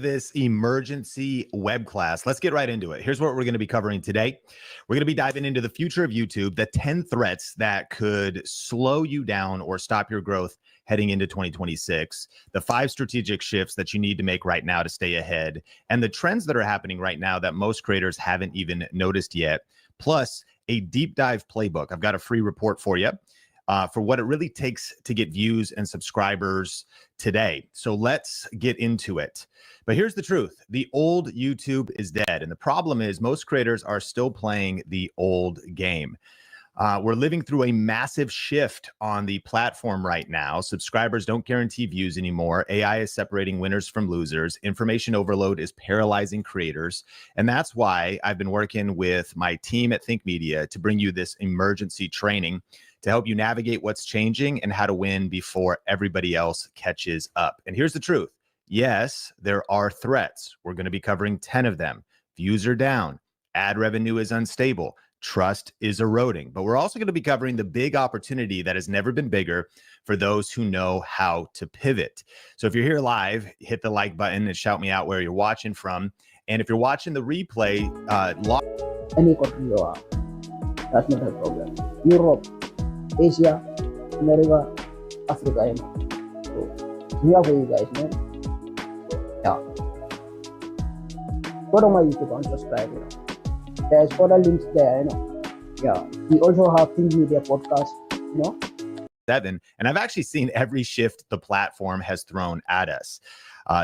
This emergency web class. Let's get right into it. Here's what we're going to be covering today. We're going to be diving into the future of YouTube, the 10 threats that could slow you down or stop your growth heading into 2026, the 5 strategic shifts that you need to make right now to stay ahead, and the trends that are happening right now that most creators haven't even noticed yet, plus a deep dive playbook. I've got a free report for you. For what it really takes to get views and subscribers today. So let's get into it. But here's the truth. The old YouTube is dead. And the problem is most creators are still playing the old game. We're living through a massive shift on the platform right now. Subscribers don't guarantee views anymore. AI is separating winners from losers. Information overload is paralyzing creators. And that's why I've been working with my team at Think Media to bring you this emergency training to help you navigate what's changing and how to win before everybody else catches up. And here's the truth. Yes, there are threats. We're going to be covering 10 of them. Views are down. Ad revenue is unstable. Trust is eroding. But we're also going to be covering the big opportunity that has never been bigger for those who know how to pivot. So if you're here live, hit the like button and shout me out where you're watching from. And if you're watching the replay, any country you are, that's not a problem. Europe, Asia, America, Africa, you know. So here for you guys, man. Yeah. Go to my YouTube and subscribe, you know. There's other links there, you know. Yeah. We also have Think Media podcast, you know. 7, and I've actually seen every shift the platform has thrown at us.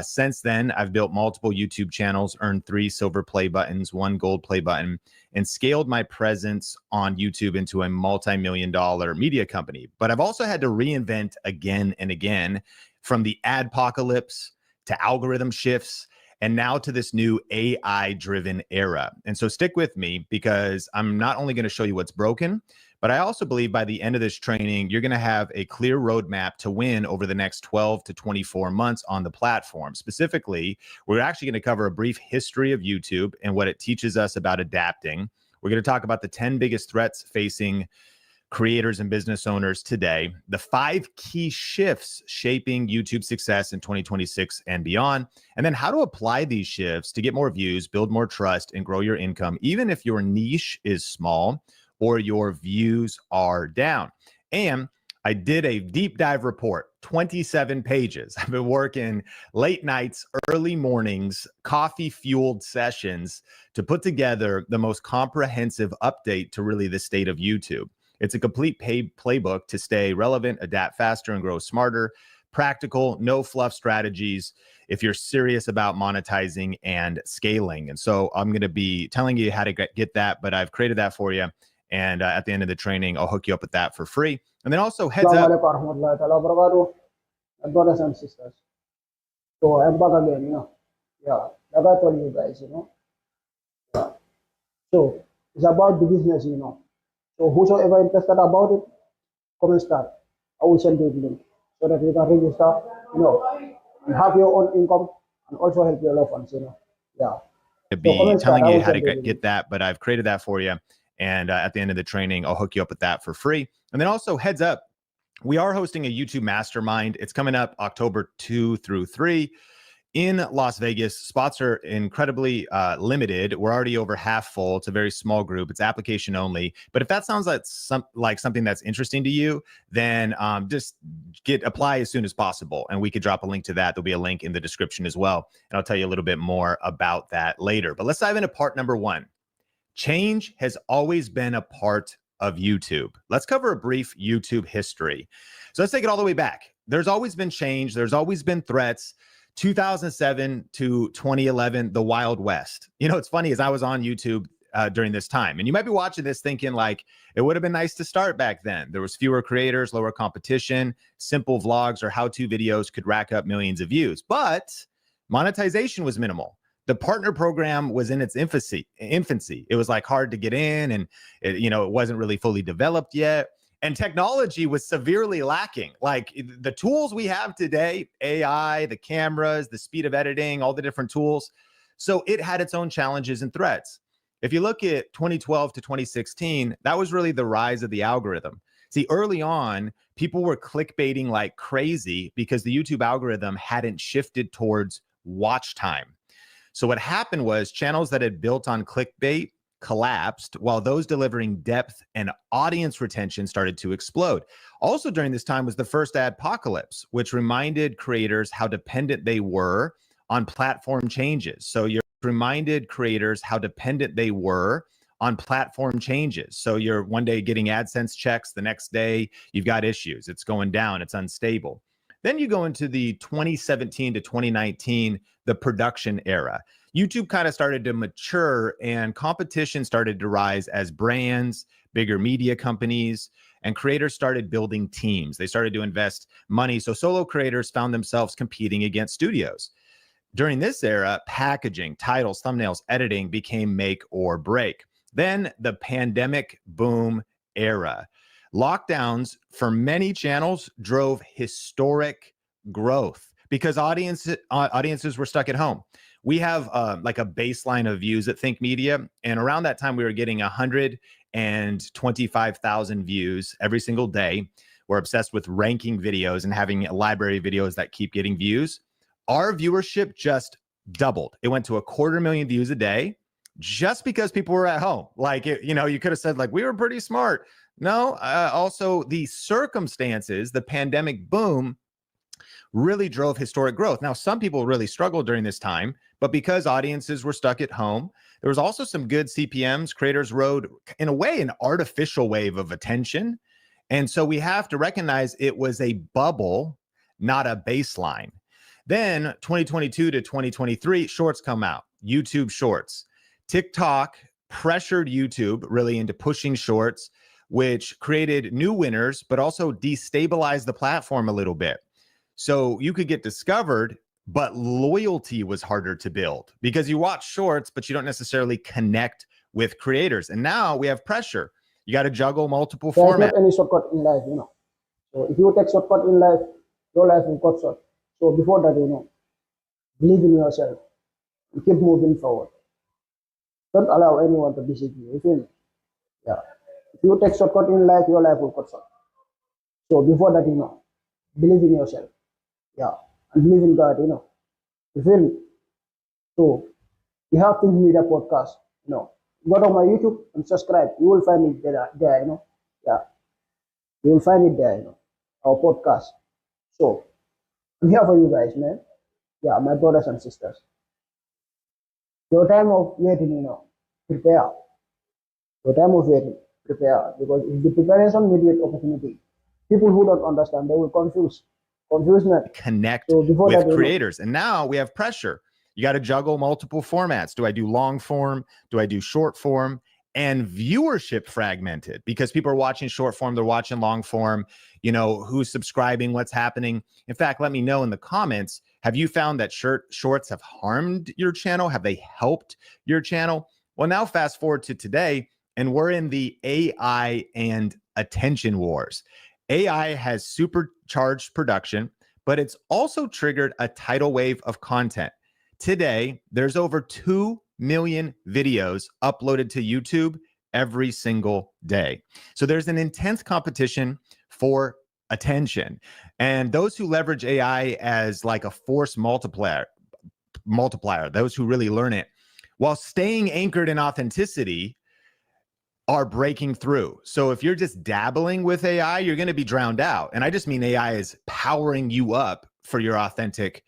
Since then, I've built multiple YouTube channels, earned 3 silver play buttons, 1 gold play button, and scaled my presence on YouTube into a multi-million-dollar media company. But I've also had to reinvent again and again, from the adpocalypse to algorithm shifts, and now to this new AI-driven era. And so stick with me, because I'm not only going to show you what's broken, but I also believe by the end of this training, you're going to have a clear roadmap to win over the next 12 to 24 months on the platform. Specifically, we're actually going to cover a brief history of YouTube and what it teaches us about adapting. We're going to talk about the 10 biggest threats facing creators and business owners today, the 5 key shifts shaping YouTube success in 2026 and beyond, and then how to apply these shifts to get more views, build more trust, and grow your income, even if your niche is small or your views are down. And I did a deep dive report, 27 pages. I've been working late nights, early mornings, coffee-fueled sessions to put together the most comprehensive update to really the state of YouTube. It's a complete paid playbook to stay relevant, adapt faster, and grow smarter. Practical, no fluff strategies if you're serious about monetizing and scaling. And so I'm going to be telling you how to get that, but I've created that for you. And at the end of the training, I'll hook you up with that for free. And then also heads up. Brothers and sisters. So I'm back again, you know. Yeah, like I told you guys, you know. Yeah. So it's about the business, you know. So whosoever interested about it, come and start. I will send you the link so that you can register, you know, and have your own income and also help your loved ones, you know. Yeah. I'll be telling you how to get that, but I've created that for you. And at the end of the training, I'll hook you up with that for free. And then also heads up, we are hosting a YouTube mastermind. It's coming up October 2 through 3 in Las Vegas. Spots are incredibly limited. We're already over half full. It's a very small group. It's application only. But if that sounds like something that's interesting to you, then just apply as soon as possible. And we could drop a link to that. There'll be a link in the description as well. And I'll tell you a little bit more about that later. But let's dive into part number 1. Change has always been a part of YouTube. Let's cover a brief YouTube history. So let's take it all the way back. There's always been change. There's always been threats. 2007 to 2011, the Wild West. You know, it's funny, as I was on YouTube during this time, and you might be watching this thinking like, it would have been nice to start back then. There was fewer creators, lower competition, simple vlogs or how-to videos could rack up millions of views, but monetization was minimal. The partner program was in its infancy. It was like hard to get in, and it wasn't really fully developed yet. And technology was severely lacking. Like the tools we have today, AI, the cameras, the speed of editing, all the different tools. So it had its own challenges and threats. If you look at 2012 to 2016, that was really the rise of the algorithm. See, early on, people were clickbaiting like crazy because the YouTube algorithm hadn't shifted towards watch time. So what happened was channels that had built on clickbait collapsed, while those delivering depth and audience retention started to explode. Also during this time was the first adpocalypse, which reminded creators how dependent they were on platform changes. So you're reminded creators how dependent they were on platform changes. So you're one day getting AdSense checks, the next day you've got issues. It's going down, it's unstable. Then you go into the 2017 to 2019, the production era. YouTube kind of started to mature and competition started to rise as brands, bigger media companies, and creators started building teams. They started to invest money. So solo creators found themselves competing against studios. During this era, packaging, titles, thumbnails, editing became make or break. Then the pandemic boom era. Lockdowns for many channels drove historic growth because audiences were stuck at home. We have like a baseline of views at Think Media, and around that time we were getting 125,000 views every single day. We're obsessed with ranking videos and having a library of videos that keep getting views. Our viewership just doubled. It went to 250,000 views a day just because people were at home. Like, you could have said like, we were pretty smart. No, also the circumstances, the pandemic boom really drove historic growth. Now, some people really struggled during this time, but because audiences were stuck at home, there was also some good CPMs. Creators rode, in a way, an artificial wave of attention. And so we have to recognize it was a bubble, not a baseline. Then 2022 to 2023, shorts come out, YouTube shorts. TikTok pressured YouTube really into pushing shorts, which created new winners, but also destabilized the platform a little bit. So you could get discovered, but loyalty was harder to build because you watch shorts, but you don't necessarily connect with creators. And now we have pressure. You got to juggle multiple formats. There's not any shortcut in life, So if you take shortcut in life, your life will cut short. So before that, believe in yourself and keep moving forward. Don't allow anyone to deceive you. You feel me? Yeah. If you take shortcut in life, your life will cut short. So before that, believe in yourself. Yeah. And believe in God, You feel me? So you have Think Media podcast, Go to my YouTube and subscribe. You will find it there, Yeah. You will find it there, Our podcast. So I'm here for you guys, man. Yeah, my brothers and sisters. Your time of waiting, prepare. Your time of waiting, prepare. Because if the preparation mediate opportunity, people who don't understand, they will confuse. Confusion. Connect with creators. And now we have pressure. You got to juggle multiple formats. Do I do long form? Do I do short form? And viewership fragmented because people are watching short form, they're watching long form, who's subscribing, what's happening. In fact, let me know in the comments, have you found that shorts have harmed your channel? Have they helped your channel? Well, now fast forward to today, and we're in the AI and attention wars. AI has supercharged production, but it's also triggered a tidal wave of content. Today, there's over 2 million videos uploaded to YouTube every single day. So there's an intense competition for attention. And those who leverage AI as like a force multiplier, those who really learn it, while staying anchored in authenticity, are breaking through. So if you're just dabbling with AI, you're going to be drowned out. And I just mean AI is powering you up for your authentic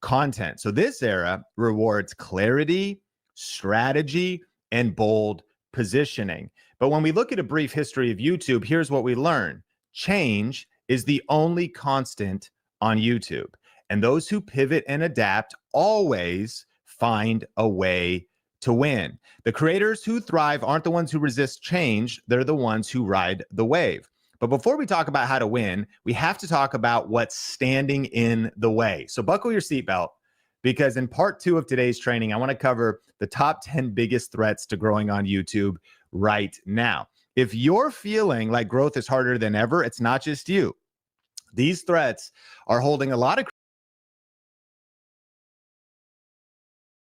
content. So this era rewards clarity, strategy, and bold positioning. But when we look at a brief history of YouTube, here's what we learn. Change is the only constant on YouTube. And those who pivot and adapt always find a way to win. The creators who thrive aren't the ones who resist change. They're the ones who ride the wave. But before we talk about how to win, we have to talk about what's standing in the way. So buckle your seatbelt, because in part 2 of today's training, I want to cover the top 10 biggest threats to growing on YouTube right now. If you're feeling like growth is harder than ever, it's not just you. These threats are holding a lot of